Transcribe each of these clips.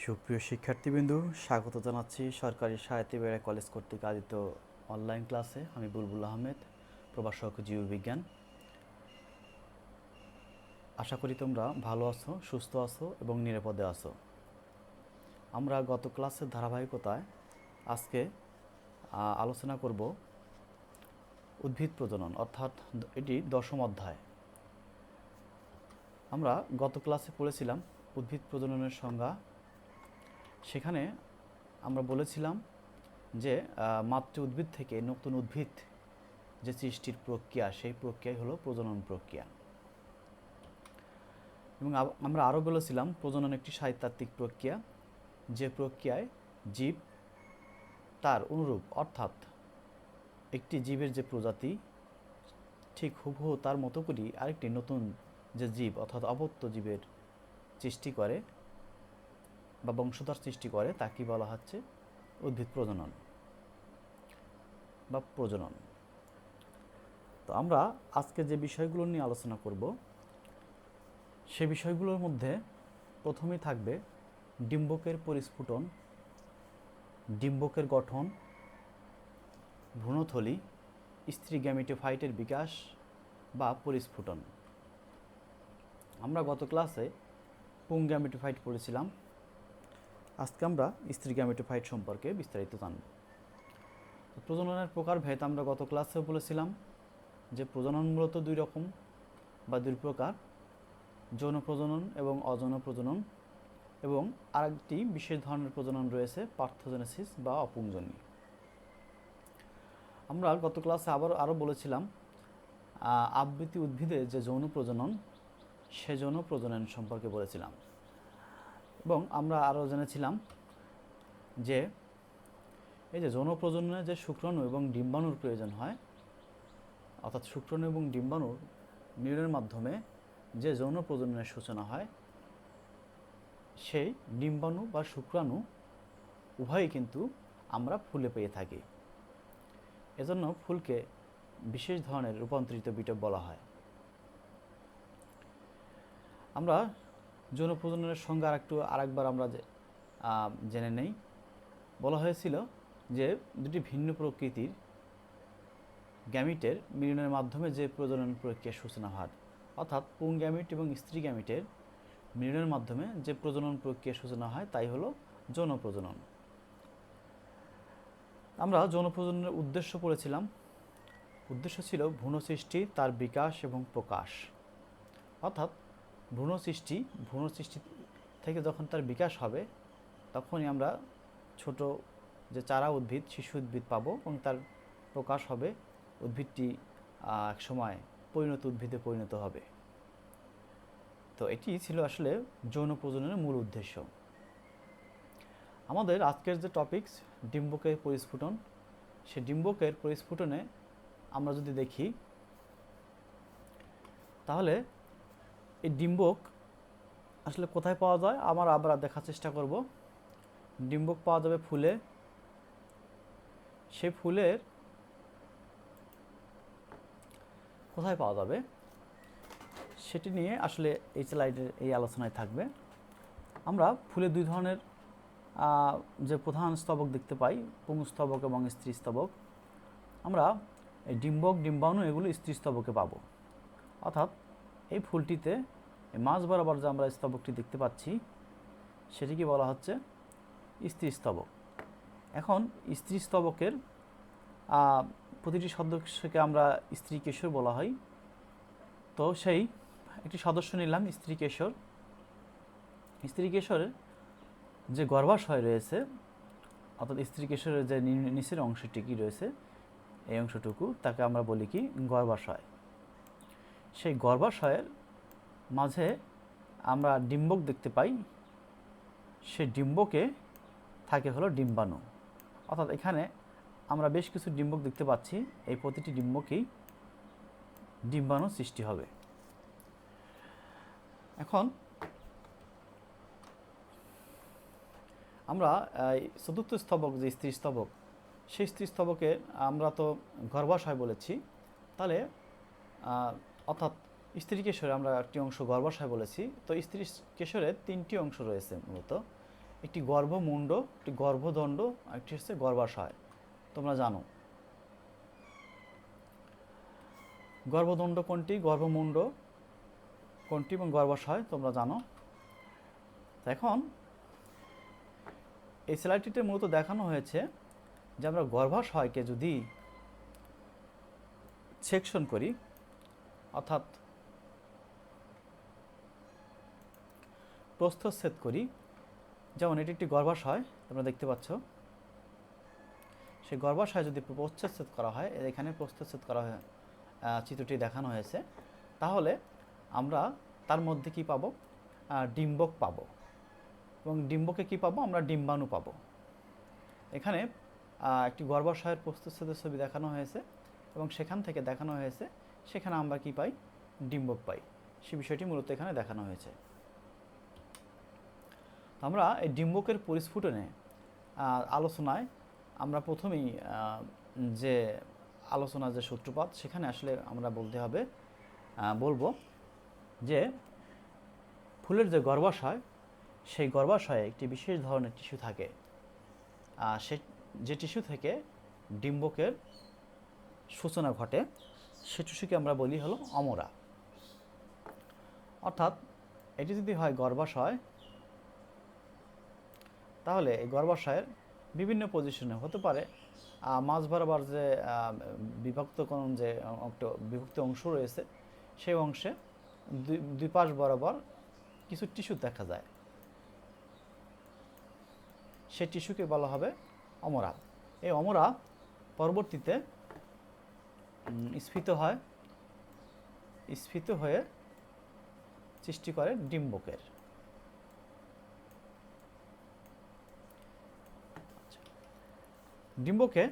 সুপ্রিয় শিক্ষার্থীবৃন্দ, স্বাগত জানাচ্ছি সরকারি সাহিত্য বিহার কলেজ কর্তৃক আয়োজিত অনলাইন ক্লাসে। আমি বুলবুল আহমেদ, প্রভাষক জীববিজ্ঞান। আশা করি তোমরা ভালো আছো, সুস্থ আছো এবং নিরাপদে আছো। আমরা গত ক্লাসের ধারাবাহিকতায় আজকে আলোচনা করব উদ্ভিদ প্রজনন, অর্থাৎ এটি 10ম অধ্যায়। আমরা গত ক্লাসে পড়েছিলাম উদ্ভিদ প্রজননের সংজ্ঞা। সেখানে আমরা বলেছিলাম যে মাতৃ উদ্ভিদ থেকে নতুন উদ্ভিদ যে সৃষ্টির প্রক্রিয়া, সেই প্রক্রিয়াই হলো প্রজনন প্রক্রিয়া। এবং আমরা আরও বলেছিলাম প্রজনন একটি সাহিত্যাত্মিক প্রক্রিয়া, যে প্রক্রিয়ায় জীব তার অনুরূপ, অর্থাৎ একটি জীবের যে প্রজাতি ঠিক হুবহু তার মতো করেই আরেকটি নতুন যে জীব অর্থাৎ অপত্য জীবের সৃষ্টি করে বা বংশধর সৃষ্টি করে, তাকে বলা হচ্ছে উদ্ভিদ প্রজনন বা প্রজনন। তো আমরা আজকে যে বিষয়গুলো নিয়ে আলোচনা করব, সে বিষয়গুলোর মধ্যে প্রথমেই থাকবে ডিম্বকের পরিস্ফুটন, ডিম্বকের গঠন, ভ্রূণথলি, স্ত্রী গ্যামেটোফাইটের বিকাশ বা পরিস্ফুটন। আমরা গত ক্লাসে পুং গ্যামেটোফাইট পড়েছিলাম। আজকে আমরা স্ত্রী গ্যামেটোফাইট সম্পর্কে বিস্তারিত জানব। প্রজননের প্রকারভেদ আমরা গত ক্লাসেও বলেছিলাম যে প্রজনন মূলত দুই রকম বা দুই প্রকার, যৌন প্রজনন এবং অযৌন প্রজনন, এবং আরেকটি বিশেষ ধরনের প্রজনন রয়েছে পার্থোজেনেসিস বা অপুংজনী। আমরা গত ক্লাসে আরও বলেছিলাম আবৃত্তি উদ্ভিদের যে যৌন প্রজনন, সে যৌন প্রজনন সম্পর্কে বলেছিলাম। এবং আমরা আরও জেনেছিলাম যে এই যে যৌন প্রজননে যে শুক্রাণু এবং ডিম্বাণুর প্রয়োজন হয়, অর্থাৎ শুক্রাণু এবং ডিম্বাণুর মিলনের মাধ্যমে যে যৌন প্রজননের সূচনা হয়, সেই ডিম্বাণু বা শুক্রাণু উভয়ই কিন্তু আমরা ফুলে পেয়ে থাকি। এজন্য ফুলকে বিশেষ ধরনের রূপান্তরিত বিটপ বলা হয়। আমরা যৌন প্রজননের সংজ্ঞা আরেকবার আমরা জেনে নেই। বলা হয়েছিল যে দুটি ভিন্ন প্রকৃতির গ্যামিটের মিলনের মাধ্যমে যে প্রজনন প্রক্রিয়ার সূচনা হয়, অর্থাৎ পুং গ্যামিট এবং স্ত্রী গ্যামিটের মিলনের মাধ্যমে যে প্রজনন প্রক্রিয়ার সূচনা হয়, তাই হলো যৌন প্রজনন। আমরা যৌন প্রজননের উদ্দেশ্য পড়েছিলাম। উদ্দেশ্য ছিল ভ্রূণ সৃষ্টি, তার বিকাশ এবং প্রকাশ। অর্থাৎ ভ্রূণ সৃষ্টি থেকে যখন তার বিকাশ হবে, তখনই আমরা ছোট যে চারা উদ্ভিদ, শিশু উদ্ভিদ পাবো এবং তার প্রকাশ হবে, উদ্ভিদটি এক সময় পরিণত উদ্ভিদে পরিণত হবে। তো এটি ছিল আসলে যৌন প্রজননের মূল উদ্দেশ্য। আমাদের আজকের যে টপিকস ডিম্বকের পরিস্ফুটন, সে ডিম্বকের পরিস্ফুটনে আমরা যদি দেখি, তাহলে এই ডিম্বক আসলে কোথায় পাওয়া যায় আমরা দেখার চেষ্টা করব। ডিম্বক পাওয়া যাবে ফুলে। সেই ফুলের কোথায় পাওয়া যাবে সেটি নিয়ে আসলে এই স্লাইডের এই আলোচনায় থাকবে। আমরা ফুলে দুই ধরনের যে প্রধান স্তবক দেখতে পাই, পুংস্তবক এবং স্ত্রী স্তবক। আমরা এই ডিম্বক, ডিম্বাণু এগুলো স্ত্রী স্তবকে পাবো। অর্থাৎ এই ফুলটিতে মাঝ বরাবর যে আমরা স্তবকটি দেখতে পাচ্ছি, সেটিকে বলা হচ্ছে স্ত্রী স্তবক। এখন স্ত্রী স্তবকের প্রতিটি সদস্যকে আমরা স্ত্রী কেশর বলা হয়। তো সেই একটি সদস্য নিলাম স্ত্রী কেশর। স্ত্রী কেশরের যে গর্ভাশয় রয়েছে, অর্থাৎ স্ত্রী কেশরের যে নিচের অংশটি কি রয়েছে, এই অংশটুকু তাকে আমরা বলি কি গর্ভাশয়। সেই গর্ভাশয়ের মাঝে আমরা ডিম্বক দেখতে পাই। সেই ডিম্বকে থাকে হলো ডিম্বাণু। অর্থাৎ এখানে আমরা বেশ কিছু ডিম্বক দেখতে পাচ্ছি। এই প্রতিটি ডিম্বকেই ডিম্বাণু সৃষ্টি হবে। এখন আমরা চতুর্থ স্তবক যে স্ত্রী স্তবক, সেই স্ত্রী স্তবকে আমরা তো গর্ভাশয় বলেছি, তাহলে অর্থাৎ স্ত্রী কেশরে আমরা একটি অংশ গর্ভাশয় বলেছি। তো স্ত্রী কেশরের তিনটি অংশ রয়েছে মূলত। একটি গর্ভমুণ্ড, একটি গর্ভদণ্ড, একটি হচ্ছে গর্ভাশয়। তোমরা জানো গর্ভদণ্ড কোনটি, গর্ভমুণ্ড কোনটি এবং গর্ভাশয় তোমরা জানো। এখন এই স্লাইডটিতে মূলত দেখানো হয়েছে যে আমরা গর্ভাশয়কে যদি সেকশন করি, অর্থাৎ প্রস্থচ্ছেদ করি, যেমন এটি একটি গর্ভাশয় তোমরা দেখতে পাচ্ছ, সেই গর্ভাশয় যদি প্রস্থচ্ছেদ করা হয়, এখানে প্রস্থচ্ছেদ করা হয় চিত্রটি দেখানো হয়েছে, তাহলে আমরা তার মধ্যে কি পাবো, ডিম্বক পাবো, এবং ডিম্বকে কি পাবো, আমরা ডিম্বাণু পাবো। এখানে একটি গর্ভাশয়ের প্রস্থচ্ছেদের ছবি দেখানো হয়েছে এবং সেখান থেকে দেখানো হয়েছে সেখানে আমরা কি পাই, ডিম্বক পাই। সে বিষয়টি মূলত এখানে দেখানো হয়েছে। আমরা এই ডিম্বকের পরিস্ফুটনে আলোচনায় আমরা প্রথমেই যে আলোচনার যে সূত্রপাত, সেখানে আসলে আমরা বলবো যে ফুলের যে গর্ভাশয়, সেই গর্ভাশয়ে একটি বিশেষ ধরনের টিস্যু থাকে, যে টিস্যু থেকে ডিম্বকের সূচনা ঘটে, সে টিস্যুকে আমরা বলি হলো অমরা। অর্থাৎ এটি যদি হয় গর্ভাশয়, তাহলে এই গর্ভাশয়ের বিভিন্ন পজিশনে হতে পারে মাঝ বরাবর যে বিভক্ত অংশ রয়েছে, সেই অংশে দুই পাশ বরাবর কিছু টিস্যু দেখা যায়, সেই টিস্যুকে বলা হবে অমরা। এই অমরা পরবর্তীতে স্ফীত হয়ে সৃষ্টি করে ডিম্বকের। ডিম্বকে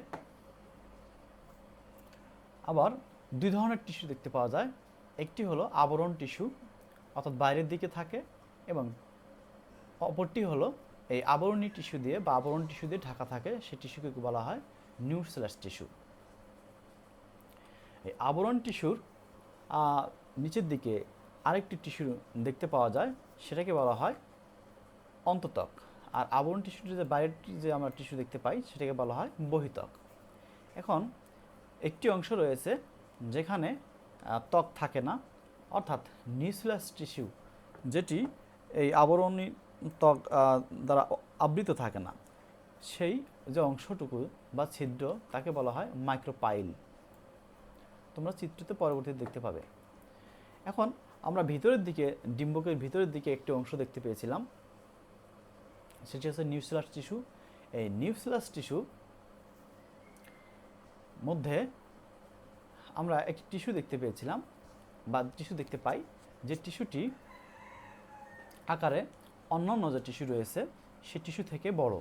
আবার দুই ধরনের টিস্যু দেখতে পাওয়া যায়। একটি হলো আবরণ টিস্যু, অর্থাৎ বাইরের দিকে থাকে, এবং অপরটি হলো এই আবরণী টিস্যু দিয়ে বা আবরণ টিস্যু দিয়ে ঢাকা থাকে, সেই টিস্যুকে বলা হয় নিউক্লিয়াস টিস্যু। এই আবরণ টিস্যুর নিচের দিকে আরেকটি টিস্যু দেখতে পাওয়া যায়, সেটাকে বলা হয় অন্তত্বক। আর আবরণ টিস্যুটি যে বাইরের যে আমরা টিস্যু দেখতে পাই, সেটাকে বলা হয় বহিত্বক। এখন একটি অংশ রয়েছে যেখানে ত্বক থাকে না, অর্থাৎ নিউক্লিয়াস টিস্যু, যেটি এই আবরণী ত্বক দ্বারা আবৃত থাকে না, সেই যে অংশটুকু বা ছিদ্র, তাকে বলা হয় মাইক্রোপাইল। তোমরা চিত্রতে পরবর্তীতে দেখতে পাবে। এখন আমরা ভিতরের দিকে, ডিম্বকের ভিতরের দিকে একটি অংশ দেখতে পেয়েছিলাম, সেটি হচ্ছে নিউক্লিয়াস টিস্যু। এই নিউক্লিয়াস টিস্যু মধ্যে আমরা একটি টিস্যু দেখতে পেয়েছিলাম বা টিস্যু দেখতে পাই, যে টিস্যুটি আকারে অন্যান্য যে টিস্যু রয়েছে সেই টিস্যু থেকে বড়,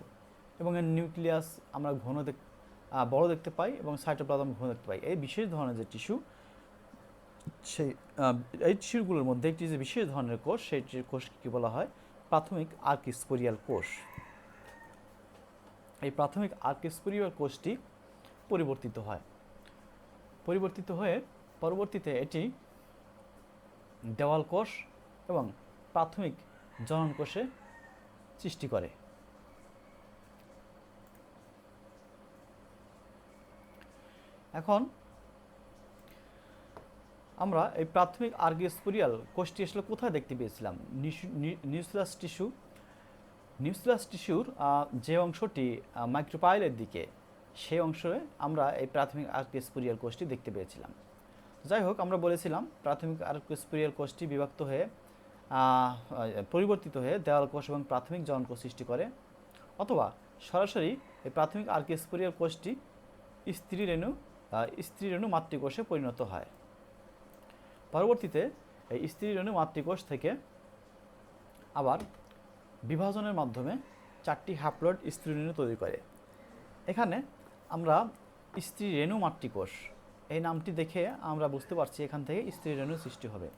এবং এর নিউক্লিয়াস আমরা বড় দেখতে পাই এবং সাইটোপ্লাজম ঘন দেখতে পাই। এই বিশেষ ধরনের যে টিস্যু, এই টিস্যুগুলোর মধ্যে একটি যে বিশেষ ধরনের কোষ, সেই কোষকে বলা হয় প্রাথমিক আর্কিস্পোরিয়াল কোষ। এই প্রাথমিক আর্কিস্পোরিয়াল কোষটি পরিবর্তিত হয়ে পরবর্তীতে এটি দেওয়াল কোষ এবং প্রাথমিক জনন কোষে সৃষ্টি করে। এখন আমরা এই প্রাথমিক আর্কিস্পোরিয়াল কোষটি আসলে কোথায় দেখতে পেয়েছিলাম? নিউক্লিয়াস টিস্যুর যে অংশটি মাইক্রোপাইলের দিকে, সেই অংশে আমরা এই প্রাথমিক আর্কিস্পোরিয়াল কোষটি দেখতে পেয়েছিলাম। যাই হোক, আমরা বলেছিলাম প্রাথমিক আর্কিস্পোরিয়াল কোষটি পরিবর্তিত হয়ে দেওয়াল কোষ এবং প্রাথমিক জনন কোষ সৃষ্টি করে, অথবা সরাসরি এই প্রাথমিক আর্কিস্পোরিয়াল কোষটি স্ত্রী রেণু মাতৃকোষে পরিণত হয়। পরবর্তীতে এই স্ত্রী রেণু মাতৃকোষ থেকে আবার বিভাজনের মাধ্যমে 4টি হ্যাপ্লয়েড স্ত্রী রেণু তৈরি করে। এখানে আমরা স্ত্রী রেণু মাতৃকোষ এই নামটি দেখে আমরা বুঝতে পারছি এখান থেকে স্ত্রী রেণু সৃষ্টি হবে।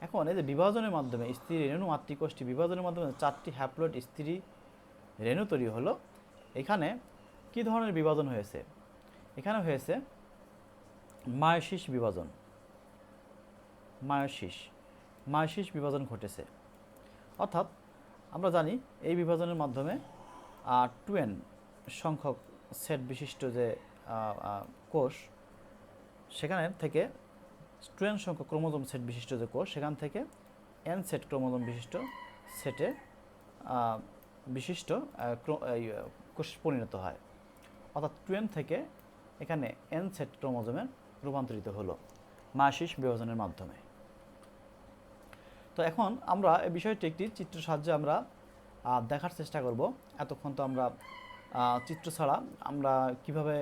এখন এই যে বিভাজনের মাধ্যমে স্ত্রী রেণু মাতৃকোষটি বিভাজনের মাধ্যমে 4টি হ্যাপ্লয়েড স্ত্রী রেণু তৈরি হলো। এখানে কি ধরনের বিভাজন হয়েছে? এখানে হয়েছে মায়োসিস বিভাজন ঘটেছে। অর্থাৎ আমরা জানি এই বিভাজনের মাধ্যমে টুয়েন সংখ্যক সেট বিশিষ্ট যে কোষ, সেখানে থেকে টুয়েন সংখ্যক ক্রোমোজোম সেট বিশিষ্ট যে কোষ, সেখান থেকে এন সেট ক্রোমোজোম বিশিষ্ট সেটে বিশিষ্ট কোষ পরিণত হয়। অর্থাৎ টুয়েন থেকে এখানে এন সেট ক্রোমোজোমে রূপান্তরিত হলো মায়োসিস বিভাজনের মাধ্যমে। তো এখন আমরা এই বিষয়টি একটি চিত্র সাহায্যে আমরা দেখার চেষ্টা করব। এতক্ষণ তো আমরা চিত্র ছাড়া আমরা কীভাবে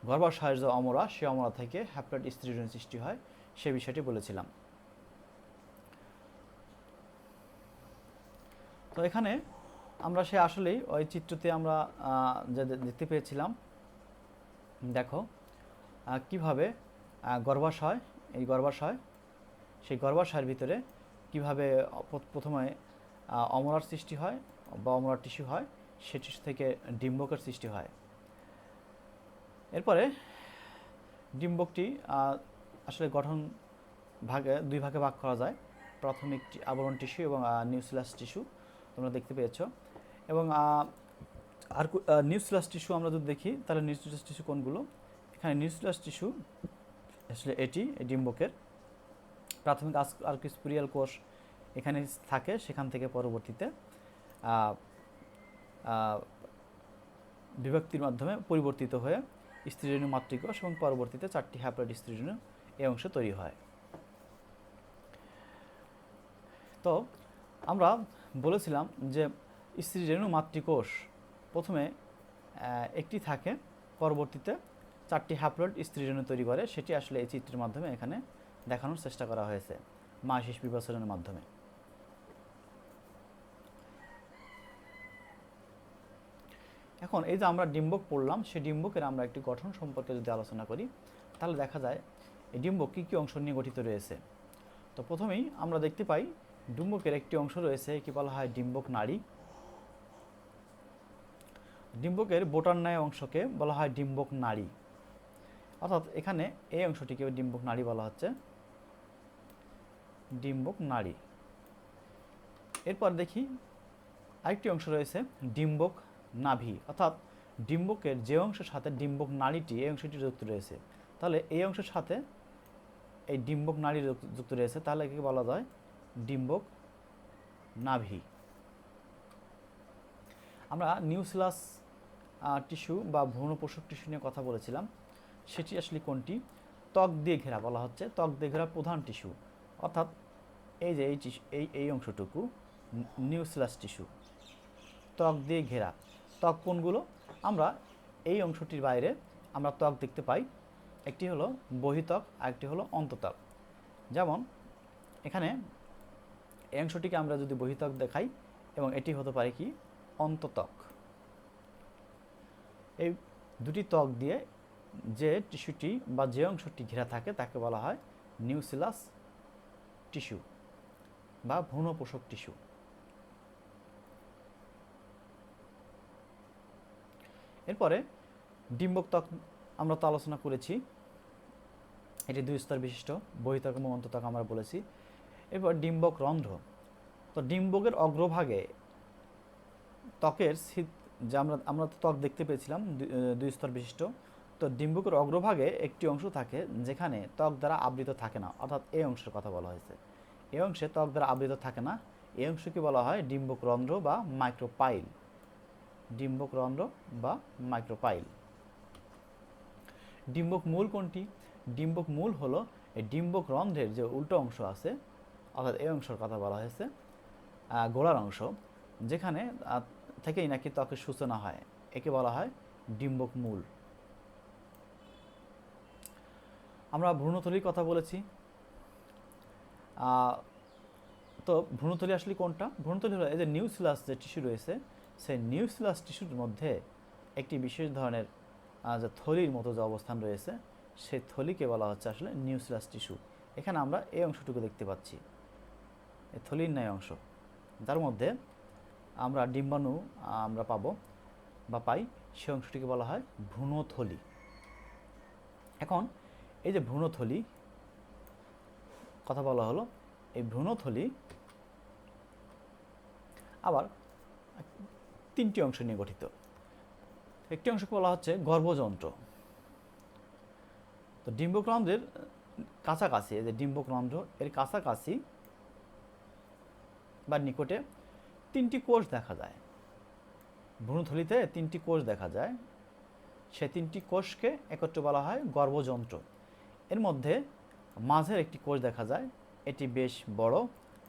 গর্ভাশয়ের যে অমরা, সে অমরা থেকে হ্যাপ্লয়েড স্ত্রীজন্য সৃষ্টি হয় সে বিষয়টি বলেছিলাম। তো এখানে আমরা সে আসলেই ওই চিত্রতে আমরা যে দেখতে পেয়েছিলাম, দেখো কিভাবে গর্ভাশয়, এই গর্ভাশয়, সেই গর্ভাশয়ের ভিতরে কিভাবে প্রথমে অমরার সৃষ্টি হয় বা অমরার টিস্যু হয়, সে টিস্যু থেকে ডিম্বকের সৃষ্টি হয়। এরপরে ডিম্বকটি আসলে গঠন দুই ভাগে ভাগ করা যায়, প্রাথমিক আবরণ টিস্যু এবং নিউক্লিয়াস টিস্যু তোমরা দেখতে পেয়েছো। এবং আর নিউক্লিয়াস টিস্যু আমরা যদি দেখি তাহলে নিউক্লিয়াস টিস্যু কোনগুলো, এখানে নিউক্লিয়াস টিস্যু আসলে এটি ডিম্বকের প্রাথমিক আর্কিস্পুরিয়াল কোষ এখানে থাকে, সেখান থেকে পরবর্তীতে বিভক্তির মাধ্যমে পরিবর্তিত হয়ে স্ত্রীরেণু মাতৃকোষ এবং পরবর্তীতে 4টি হ্যাপ্লয়েড স্ত্রীরেণু এই অংশে তৈরি হয়। তো আমরা বলেছিলাম যে স্ত্রীরেণু মাতৃকোষ প্রথমে একটি থাকে, পরবর্তীতে 4টি হ্যাপ্লয়েড স্ত্রীরেণু তৈরি করে। সেটি আসলে এই চিত্রের মাধ্যমে এখানে দেখানোর চেষ্টা করা হয়েছে মায়োসিস বিভাজনের মাধ্যমে। এখন এই যে আমরা ডিম্বক পড়লাম, সেই ডিম্বকের আমরা একটি গঠন সম্পর্কে যদি আলোচনা করি তাহলে দেখা যায় এই ডিম্বক কী কী অংশ নিয়ে গঠিত রয়েছে। তো প্রথমেই আমরা দেখতে পাই ডিম্বকের একটি অংশ রয়েছে, কি বলা হয় ডিম্বক নাড়ি। ডিম্বকের বোটার ন্যায় অংশকে বলা হয় ডিম্বক নাড়ি, অর্থাৎ এখানে এই অংশটিকে ডিম্বক নাড়ি বলা হচ্ছে, ডিম্বক নাড়ি। এরপর দেখি আরেকটি অংশ রয়েছে ডিম্বক নাভি, অর্থাৎ ডিম্বকের যে অংশের সাথে ডিম্বক নাড়িটি এই অংশটি যুক্ত রয়েছে, তাহলে এই অংশের সাথে এই ডিম্বক নাড়ি যুক্ত রয়েছে, তাহলে একে বলা যায় ডিম্বক নাভি। আমরা নিউক্লিয়াস টিস্যু বা ভ্রূণপোষক টিস্যু নিয়ে কথা বলেছিলাম, সেটি আসলে কোনটি? ত্বক দিয়ে ঘেরা বলা হচ্ছে, ত্বক দিয়ে ঘেরা প্রধান টিস্যু, অর্থাৎ এই যে এই অংশটুকু নিউক্লিয়াস টিস্যু, ত্বক দিয়ে ঘেরা। ত্বক কোনগুলো? আমরা এই অংশটির বাইরে আমরা ত্বক দেখতে পাই, একটি হলো বহিত্বক আর একটি হলো অন্তত্বক। যেমন এখানে এই অংশটিকে আমরা যদি বহিত্বক দেখাই এবং এটি হতে পারে কি অন্তত্বক। এই দুটি ত্বক দিয়ে যে টিস্যুটি বা যে অংশটি ঘেরা থাকে তাকে বলা হয় নিউক্লিয়াস টিস্যু বা ভ্রূণপোষক টিস্যু। এরপরে ডিম্বক ত্বক আমরা তো আলোচনা করেছি, এটি 2 স্তর বিশিষ্ট, বহিত্বক এবং অন্তত্বক আমরা বলেছি। এরপর ডিম্বক রন্ধ্র। তো ডিম্বকের অগ্রভাগে ত্বকের যে আমরা ত্বক দেখতে পেয়েছিলাম 2 স্তর বিশিষ্ট, তো ডিম্বকের অগ্রভাগে একটি অংশ থাকে যেখানে ত্বক দ্বারা আবৃত থাকে না, অর্থাৎ এই অংশের কথা বলা হয়েছে। এই অংশে ত্বক দ্বারা আবৃত থাকে না, এই অংশকে বলা হয় ডিম্বক রন্ধ্র বা মাইক্রোপাইল। ডিম্বক রন্ধ্র বা মাইক্রোপাইল। ডিম্বক মূল কোনটি? ডিম্বক মূল হলো এই ডিম্বক রন্ধ্রের যে উল্টো অংশ আছে, অর্থাৎ এই অংশের কথা বলা হয়েছে, গোড়ার অংশ, যেখানে থেকেই নাকি ত্বকের সূচনা হয়, একে বলা হয় ডিম্বক মূল। আমরা ভ্রূণথলির কথা বলেছি। তো ভ্রূণথলি আসলে কোনটা? ভ্রূণথলি হলো এই যে নিউক্লিয়াস যে টিস্যু রয়েছে, সেই নিউক্লিয়াস টিস্যুর মধ্যে একটি বিশেষ ধরনের যে থলির মতো যে অবস্থান রয়েছে, সেই থলিকে বলা হচ্ছে আসলে নিউক্লিয়াস টিস্যু। এখানে আমরা এই অংশটুকু দেখতে পাচ্ছি, এই থলির ন্যায় অংশ, যার মধ্যে আমরা ডিম্বাণু আমরা পাবো বা পাই, সেই অংশটিকে বলা হয় ভ্রূণথলি। এখন এই যে ভ্রূণথলি কথা বলা হলো, এই ভ্রূণথলি আবার তিনটি অংশ নিয়ে গঠিত। একটি অংশকে বলা হচ্ছে গর্ভযন্ত্র। তো ডিম্বকরন্ধ্রের কাছাকাছি, এই যে ডিম্বকরন্ধ্র এর কাছাকাছি বা নিকটে তিনটি কোষ দেখা যায়। ভ্রূণথলিতে তিনটি কোষ দেখা যায়, সে তিনটি কোষকে একত্রে বলা হয় গর্ভযন্ত্র। এর মধ্যে মাঝের একটি কোষ দেখা যায়, এটি বেশ বড়,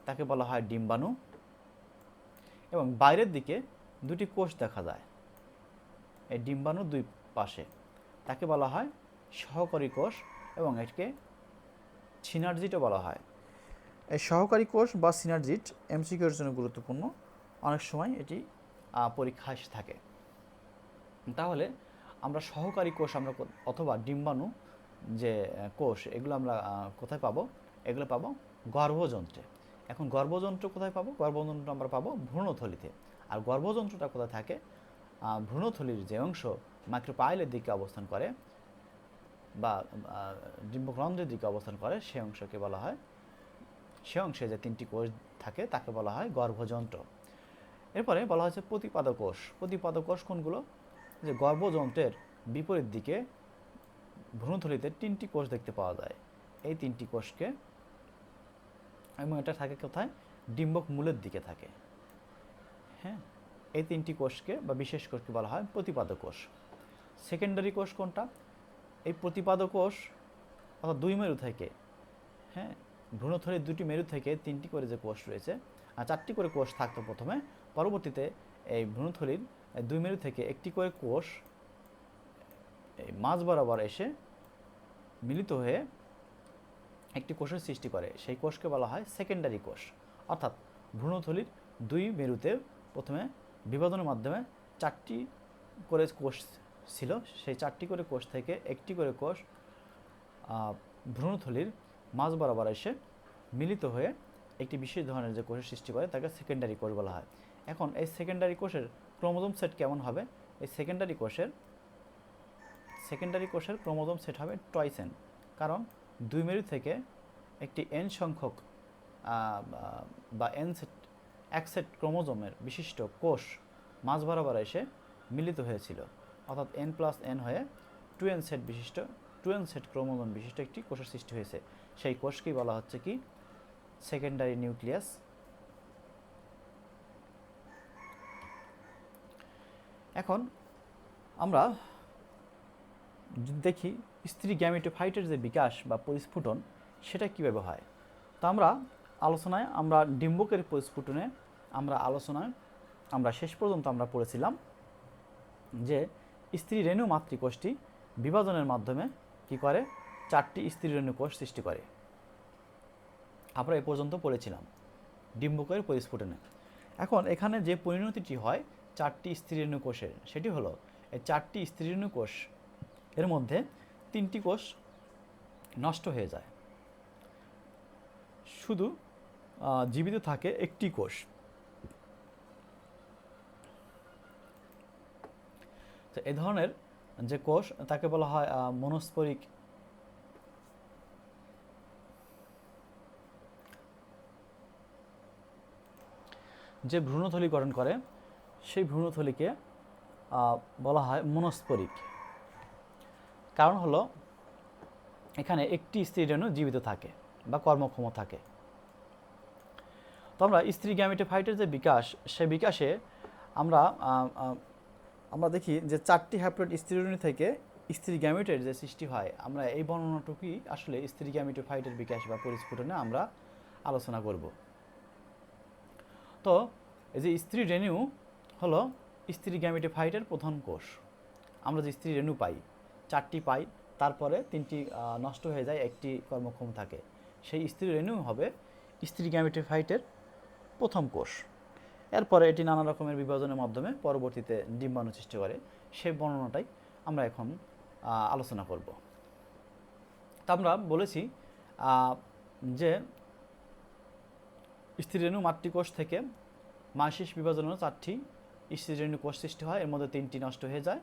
তাকে বলা হয় ডিম্বাণু। এবং বাইরের দিকে দুটি কোষ দেখা যায় এই ডিম্বাণুর দুই পাশে, তাকে বলা হয় সহকারী কোষ এবং এটিকে সিনার্জিটও বলা হয়। এই সহকারী কোষ বা সিনার্জিট এমসিকিউর জন্য গুরুত্বপূর্ণ, অনেক সময় এটি পরীক্ষায় এসে থাকে। তাহলে আমরা সহকারী কোষ আমরা অথবা ডিম্বাণু যে কোষ এগুলো আমরা কোথায় পাবো? এগুলো পাবো গর্ভযন্ত্রে। এখন গর্ভযন্ত্র কোথায় পাবো? গর্ভযন্ত্র আমরা পাবো ভ্রূণথলিতে। আর গর্ভযন্ত্রটা কোথায় থাকে? ভ্রূণথলির যে অংশ মাইক্রোপাইলের দিকে অবস্থান করে বা ডিম্বকরন্ধ্রের দিকে অবস্থান করে, সে অংশকে বলা হয়, সে অংশে যে তিনটি কোষ থাকে তাকে বলা হয় গর্ভযন্ত্র। এরপরে বলা হচ্ছে প্রতিপাদ কোষ। প্রতিপাদ কোষ কোনগুলো? যে গর্ভযন্ত্রের বিপরীত দিকে ভ্রূণথলিতে তিনটি কোষ দেখতে পাওয়া যায়, এই তিনটি কোষকে, এবং এটা থাকে কোথায়? ডিম্বক মূলের দিকে থাকে। হ্যাঁ, এই তিনটি কোষকে বা বিশেষ কোষকে বলা হয় প্রতিপাদ কোষ। সেকেন্ডারি কোষ কোনটা? এই প্রতিপাদ কোষ অর্থাৎ দুই মেরু থেকে, হ্যাঁ, ভ্রূণথলির দুটি মেরু থেকে তিনটি করে যে কোষ রয়েছে, আর চারটি করে কোষ থাকতো প্রথমে, পরবর্তীতে এই ভ্রূণথলির দুই মেরু থেকে একটি করে কোষ এই মাঝ বরাবর এসে মিলিত হয়ে একটি কোষের সৃষ্টি করে, সেই কোষকে বলা হয় সেকেন্ডারি কোষ। অর্থাৎ ভ্রূণথলির দুই মেরুতে প্রথমে বিভাজনের মাধ্যমে চারটি করে কোষ ছিল, সেই চারটি করে কোষ থেকে একটি করে কোষ ভ্রূণথলির মাঝ বরাবর এসে মিলিত হয়ে একটি বিশেষ ধরনের যে কোষের সৃষ্টি করে তাকে সেকেন্ডারি কোষ বলা হয়। এখন এই সেকেন্ডারি কোষের ক্রোমোজোম সেট কেমন হবে? এই সেকেন্ডারি কোষের ক্রোমোজোম সেট হবে টয়েস এন, কারণ দুই মেরু থেকে একটি এন সংখ্যক বা এন সেট, এক সেট ক্রোমোজোমের বিশিষ্ট কোষ মাঝ বরাবর এসে মিলিত হয়েছিল, অর্থাৎ এন প্লাস এন হয়ে টু এন সেট ক্রোমোজোম বিশিষ্ট একটি কোষের সৃষ্টি হয়েছে। সেই কোষকেই বলা হচ্ছে কি? Secondary nucleus. এখন আমরা যদি দেখি স্ত্রী গ্যামেটোফাইটের যে বিকাশ বা পরিস্ফুটন সেটা কীভাবে হয়, তো আমরা ডিম্বকের পরিস্ফুটনে আমরা শেষ পর্যন্ত আমরা পড়েছিলাম যে স্ত্রী রেণু মাতৃকোষটি বিভাজনের মাধ্যমে কি করে? চারটি স্ত্রী রেণু কোষ সৃষ্টি করে। আমরা এ পর্যন্ত পড়েছিলাম ডিম্বকের পরিস্ফুটনে। এখন এখানে যে পরিণতিটি হয় চারটি স্ত্রী রেণু কোষের, সেটি হলো এই চারটি স্ত্রী রেণু কোষ এর মধ্যে তিনটি কোষ নষ্ট হয়ে যায়, শুধু জীবিত থাকে একটি কোষ। তো এই ধরনের যে কোষ তাকে বলা হয় মনস্পরিক যে ভ্রূণথলি গঠন করে, সেই ভ্রূণথলিকে বলা হয় মনস্পরিক। কারণ হলো এখানে একটি স্ত্রী রেণু জীবিত থাকে বা কর্মক্ষম থাকে। তো আমরা স্ত্রী গ্যামেটোফাইটের যে বিকাশ, সেই বিকাশে আমরা দেখি যে চারটি হ্যাপ্লয়েড স্ত্রী রেণু থেকে স্ত্রী গ্যামেটের যে সৃষ্টি হয়, আমরা এই বর্ণনাটুকুই আসলে স্ত্রী গ্যামেটোফাইটের বিকাশ বা পরিস্ফুটনে আমরা আলোচনা করব। তো এই যে স্ত্রী রেণু হলো স্ত্রী গ্যামেটোফাইটের প্রধান কোষ। আমরা যে স্ত্রী রেণু পাই, চারটি পাই, তারপরে তিনটি নষ্ট হয়ে যায়, একটি কর্মক্ষম থাকে, সেই স্ত্রী রেণু হবে স্ত্রী গ্যামেটোফাইটের প্রথম কোষ। এরপরে এটি নানা রকমের বিভাজনের মাধ্যমে পরবর্তীতে ডিম্বাণু সৃষ্টি করে, সেই বর্ণনাটাই আমরা এখন আলোচনা করব। তা আমরা বলেছি যে স্ত্রী রেণু মাতৃকোষ থেকে মাসিস বিভাজনের চারটি স্ত্রী রেণু কোষ সৃষ্টি হয়, এর মধ্যে তিনটি নষ্ট হয়ে যায়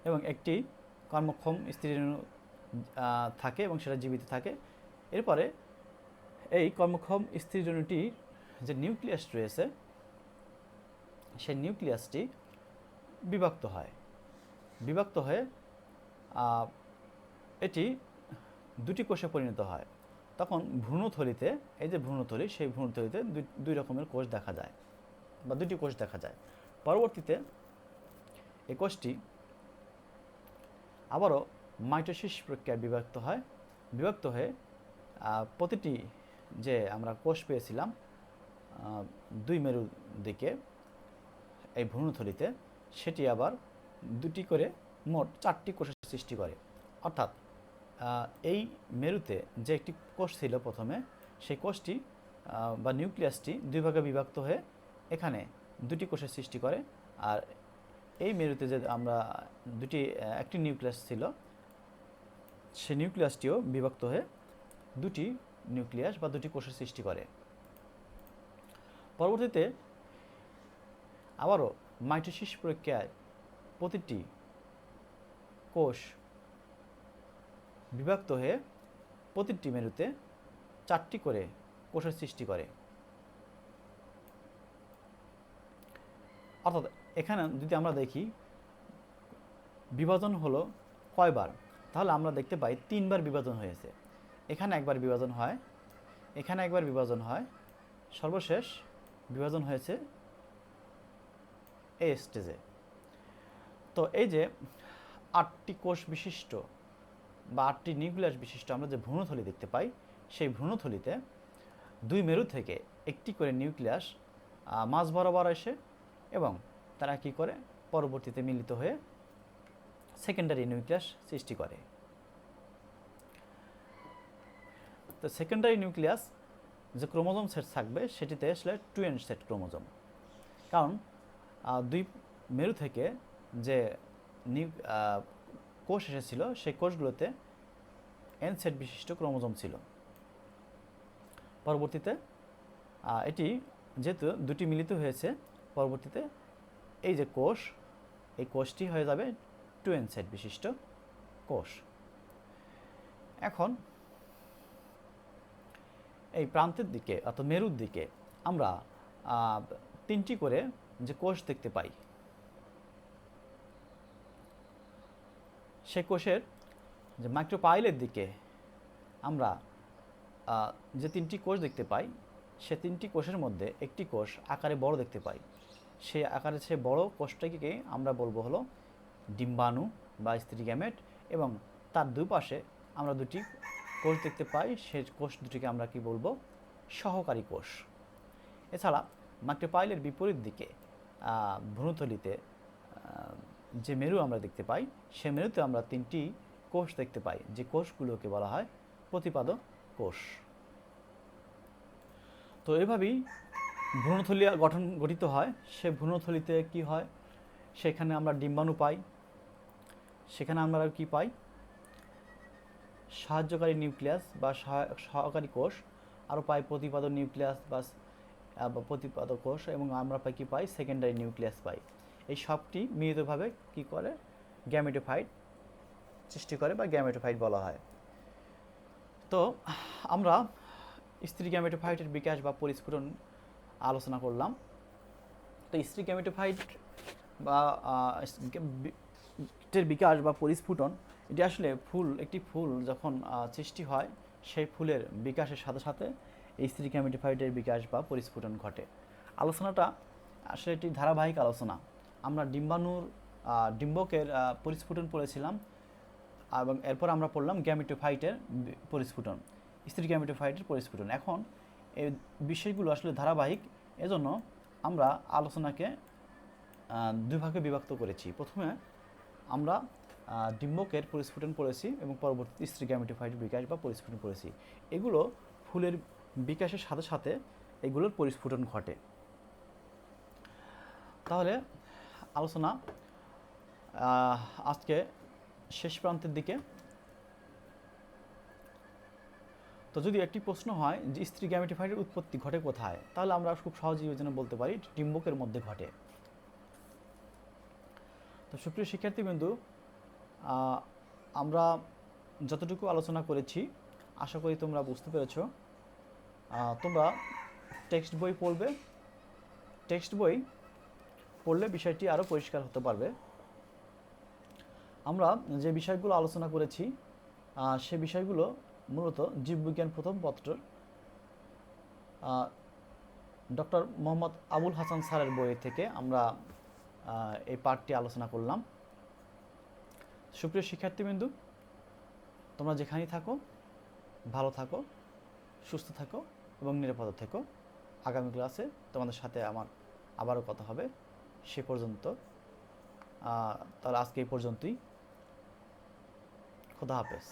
এবং একটি কর্মক্ষম স্ত্রী রেণু থাকে এবং সেটা জীবিত থাকে। এরপরে এই কর্মক্ষম স্ত্রী রেণুটির যে নিউক্লিয়াস রয়েছে, সেই নিউক্লিয়াসটি বিভক্ত হয়। বিভক্ত হয়ে এটি দুটি কোষে পরিণত হয়। তখন ভ্রূণথলিতে, এই যে ভ্রূণথলি, সেই ভ্রূণথলিতে দুই রকমের কোষ দেখা যায় বা দুটি কোষ দেখা যায়। পরবর্তীতে এই কোষটি আবারও মাইটোসিস প্রক্রিয়ায় বিভক্ত হয়। বিভক্ত হয়ে প্রতিটি যে আমরা কোষ পেয়েছিলাম দুই মেরুর দিকে এই ভ্রূণথলিতে, সেটি আবার দুটি করে মোট 4টি কোষের সৃষ্টি করে। অর্থাৎ এই মেরুতে যে একটি কোষ ছিল প্রথমে, সেই কোষটি বা নিউক্লিয়াসটি দুই ভাগে বিভক্ত হয়ে এখানে দুটি কোষের সৃষ্টি করে। আর এই মেরুতে যে আমরা একটি নিউক্লিয়াস ছিল, সেই নিউক্লিয়াসটিও বিভক্ত হয়ে দুটি নিউক্লিয়াস বা দুটি কোষের সৃষ্টি করে। পরবর্তীতে আবারও মাইটোসিস প্রক্রিয়ায় প্রতিটি কোষ বিভক্ত হয়ে প্রতিটি মেরুতে 4টি করে কোষের সৃষ্টি করে। অর্থাৎ এখানে যদি আমরা দেখি বিভাজন হলো কয়বার, তাহলে আমরা দেখতে পাই 3বার বিভাজন হয়েছে। এখানে একবার বিভাজন হয়, এখানে একবার বিভাজন হয়, সর্বশেষ বিভাজন হয়েছে এই স্টেজে। তো এই যে 8টি কোষ বিশিষ্ট বা 8টি নিউক্লিয়াস বিশিষ্ট আমরা যে ভ্রূণথলি দেখতে পাই, সেই ভ্রূণথলিতে দুই মেরু থেকে একটি করে নিউক্লিয়াস মাঝ বরাবর আসে এবং তারা কি করে পরবর্তীতে মিলিত হয়ে সেকেন্ডারি নিউক্লিয়াস সৃষ্টি করে। তো সেকেন্ডারি নিউক্লিয়াস যে ক্রোমোজোম সেট থাকবে সেটিতে আসলে 2n সেট ক্রোমোজোম, কারণ দুই মেরু থেকে যে কোষ এসেছিল সেই কোষগুলোতে n সেট বিশিষ্ট ক্রোমোজোম ছিল। পরবর্তীতে এটি যেহেতু দুটি মিলিত হয়েছে, পরবর্তীতে এই যে কোষ, এই কোষটি হয়ে যাবে 2n সেট বিশিষ্ট কোষ। এখন এই প্রান্তের দিকে অর্থাৎ মেরুর দিকে আমরা 3টি করে যে কোষ দেখতে পাই, সে কোষের যে মাইক্রোপাইলের দিকে আমরা যে 3টি কোষ দেখতে পাই, সে 3টি কোষের মধ্যে একটি কোষ আকারে বড় দেখতে পাই। সে আকারে সে বড় কোষটাকে আমরা বলবো হলো ডিম্বাণু বা স্ত্রী গ্যামেট, এবং তার দুপাশে আমরা দুটি কোষ দেখতে পাই, সে কোষ দুটিকে আমরা কি বলবো, সহকারী কোষ। এছাড়া মাইক্রোপাইলের বিপরীত দিকে ভ্রূণথলিতে যে মেরু আমরা দেখতে পাই, সে মেরুতে আমরা 3টি কোষ দেখতে পাই, যে কোষগুলোকে বলা হয় প্রতিপাদক কোষ। তো এভাবেই ভ্রূণথলি গঠিত হয়। সে ভ্রূণথলিতে কি হয়, সেখানে আমরা ডিম্বাণু পাই, সেখানে আমরা কি পাই, সাহায্যকারী নিউক্লিয়াস বা সহকারী কোষ, আরও পাই প্রতিপাদক নিউক্লিয়াস বা প্রতিপাদক কোষ, এবং আমরা পাই কি পাই, সেকেন্ডারি নিউক্লিয়াস পাই। এই সবটি মিলিতভাবে কি করে, গ্যামেটোফাইট সৃষ্টি করে বা গ্যামেটোফাইট বলা হয়। তো আমরা স্ত্রী গ্যামেটোফাইটের বিকাশ বা পরিস্ফুটন আলোচনা করলাম। তো স্ত্রী গ্যামেটোফাইট বা এর বিকাশ বা পরিস্ফুটন, এটি আসলে একটি ফুল যখন সৃষ্টি হয়, সেই ফুলের বিকাশের সাথে সাথে এই স্ত্রী গ্যামেটোফাইটের বিকাশ বা পরিস্ফুটন ঘটে। আলোচনাটা আসলে একটি ধারাবাহিক আলোচনা। আমরা ডিম্বকের পরিস্ফুটন পড়েছিলাম, এবং এরপর আমরা পড়লাম গ্যামেটোফাইটের পরিস্ফুটন, স্ত্রী গ্যামেটোফাইটের পরিস্ফুটন। এখন এই বিষয়গুলো আসলে ধারাবাহিক, এজন্য আমরা আলোচনাকে দুই ভাগে বিভক্ত করেছি। প্রথমে আমরা ডিম্বকের পরিস্ফুটন পড়েছি এবং পরবর্তী স্ত্রী গ্যামেটোফাইটের বিকাশ বা পরিস্ফুটন পড়েছি। এগুলো ফুলের বিকাশের সাথে সাথে এগুলোর পরিস্ফুটন ঘটে। তাহলে আলোচনা আজকে শেষ প্রান্তের দিকে। তো যদি একটি প্রশ্ন হয় যে স্ত্রী গ্যামেটোফাইটের উৎপত্তি ঘটে কোথায়, তাহলে আমরা খুব সহজেই ওই জন্য বলতে পারি ডিম্বকের মধ্যে ঘটে। তো সুপ্রিয় শিক্ষার্থীবৃন্দু, আমরা যতটুকু আলোচনা করেছি আশা করি তোমরা বুঝতে পেরেছ। তোমরা টেক্সট বই পড়বে, টেক্সট বই পড়লে বিষয়টি আরও পরিষ্কার হতে পারবে। আমরা যে বিষয়গুলো আলোচনা করেছি সে বিষয়গুলো মূলত জীববিজ্ঞান প্রথম পত্রের ডক্টর মোহাম্মদ আবুল হাসান স্যারের বই থেকে আমরা এই পাঠটি আলোচনা করলাম। সুপ্রিয় শিক্ষার্থীবৃন্দু, তোমরা যেখানেই থাকো ভালো থাকো, সুস্থ থাকো এবং নিরাপদে থেকো। আগামী ক্লাসে তোমাদের সাথে আমার আবারও কথা হবে। সে পর্যন্ত তাহলে আজকে এই পর্যন্তই। খোদা হাফেজ।